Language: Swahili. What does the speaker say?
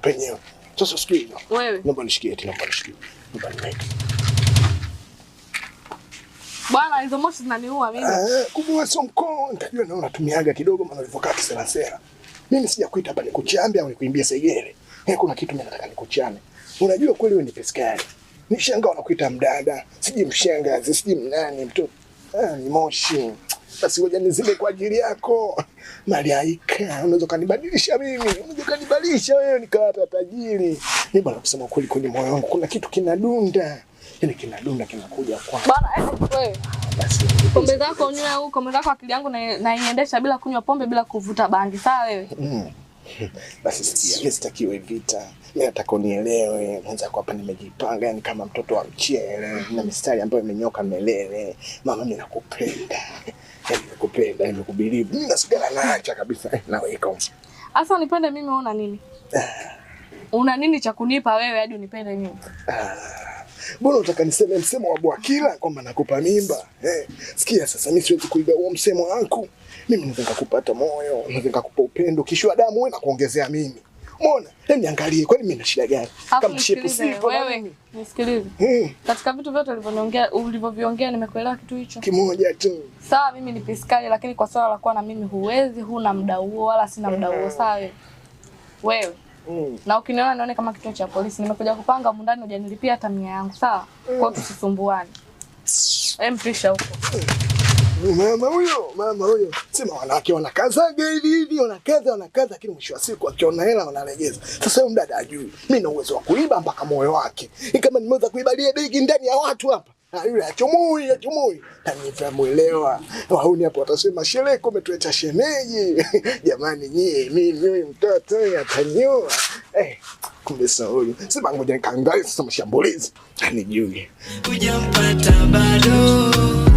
penyewe. Sasa sikiliza. Wewe. Naomba nishikie tena, naomba nishikie. Naomba niweke. Bwana hizo moshi zinaniua mimi. Kumbe sio mkoo, nitajua na unatumiaga kidogo maana ulivyokaa kisela. Mimi sijakuita hapa nikuchambe au nikuimbie segere. Kuna kitu mimi nataka nikuchane. Unajua kweli wewe ni Peskari. Nishanga unakuita mdada, siji mshangazi, siji mnani mtu. Ni moshi. Basi ngoja nizime kwa ajili yako. Malaika, unaweza kanibadilisha mimi. Unaweza kanibadilisha wewe nikawa tajiri. Mimi bwana kusema kweli kwenye moyo wangu kuna kitu kinadunda. Yaani kinadunda kinakuja kwa. Bwana wewe. Basi pombe zako unywe huko, pombe zako akili yangu na iendesha bila kunywa pombe bila kuvuta bangi, sawa wewe? Basi sikia, mimi sitakiwe vita. Mimi nataka unielewe. Mwanzo kwa hapa nimejipanga yani kama mtoto wa mchele na mistari ambayo imenyoka melele. Mama mimi nakupenda. Nakupenda, nimekubelieve. Mimi nasigara naacha kabisa na wewe kwa. Asa unipende mimi una nini? Una nini cha kunipa wewe hadi unipende mimi? Mbona unataka niseme msemo wa Bwakila kwamba nakupa mimba? Sikia sasa mimi siwezi kuiga huo msemo wangu. Mimi naweza kupata moyo, naweza kukupa upendo, kishwa damu wewe na kuongezea mimi. Umeona? Hebu niangalie kwani mimi na shida gani? Kama shepu sipo wewe. Nisikilize. Katika vitu vyote ulivyoviongea nimekuelewa kitu hicho. Kimoja tu. Sawa mimi ni Peskari lakini kwa swala la kuwa na mimi huwezi, huna muda huo wala sina muda huo, sawa wewe? Na ukiniona nione kama kituo cha polisi, nimekuja kupanga huko ndani hujanilipia hata 100 yangu, sawa? Kwa hiyo tusisumbuane. Mpisha huko. Mama huyo. Sema wanawake wanakazaga hivi, wanakaza lakini mwisho wa siku akiona hela wanalegeza. Sasa huyo mdada ajui. Mimi na uwezo wa kuiba mpaka moyo wake. Kama nimeweza kuiba ile begi ndani ya watu hapa. Yule achomoi. Na nitamuelewa. Wauni hapo watasema sherehe umetuacha shemeji. Jamani nyie, mimi mtoto atanyoa. Kumbe sauli. Sema ngoja nikaangalie sasa mashambulizi. Anijui. Hujampata bado.